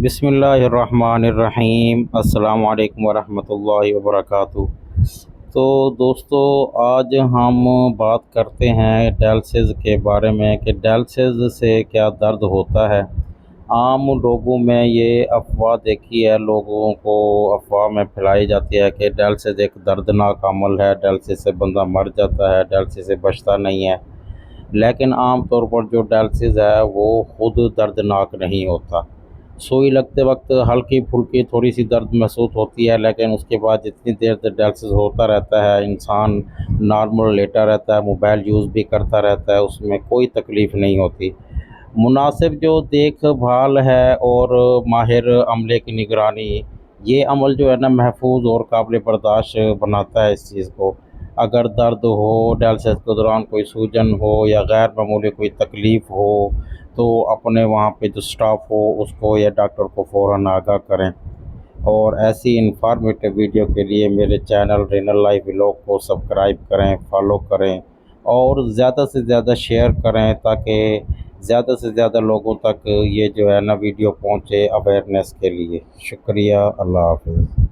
بسم اللہ الرحمن الرحیم، السلام علیکم ورحمۃ اللہ وبرکاتہ۔ تو دوستو، آج ہم بات کرتے ہیں ڈائلسس کے بارے میں کہ ڈائلسس سے کیا درد ہوتا ہے۔ عام لوگوں میں یہ افواہ دیکھی ہے، لوگوں کو افواہ میں پھیلائی جاتی ہے کہ ڈائلسس ایک دردناک عمل ہے، ڈائلسس سے بندہ مر جاتا ہے، ڈائلسس سے بچتا نہیں ہے۔ لیکن عام طور پر جو ڈائلسس ہے وہ خود دردناک نہیں ہوتا۔ سوئی لگتے وقت ہلکی پھلکی تھوڑی سی درد محسوس ہوتی ہے، لیکن اس کے بعد جتنی دیر تک ڈائلسس ہوتا رہتا ہے، انسان نارمل لیٹا رہتا ہے، موبائل یوز بھی کرتا رہتا ہے، اس میں کوئی تکلیف نہیں ہوتی۔ مناسب جو دیکھ بھال ہے اور ماہر عملے کی نگرانی، یہ عمل جو ہے نا محفوظ اور قابل برداشت بناتا ہے اس چیز کو۔ اگر درد ہو، ڈائلسس کے دوران کوئی سوجن ہو یا غیر معمولی کوئی تکلیف ہو تو اپنے وہاں پہ جو سٹاف ہو اس کو یا ڈاکٹر کو فوراً آگاہ کریں۔ اور ایسی انفارمیٹیو ویڈیو کے لیے میرے چینل رینل لائف ولاگ کو سبسکرائب کریں، فالو کریں اور زیادہ سے زیادہ شیئر کریں تاکہ زیادہ سے زیادہ لوگوں تک یہ جو ہے نا ویڈیو پہنچے اویئرنیس کے لیے۔ شکریہ، اللہ حافظ۔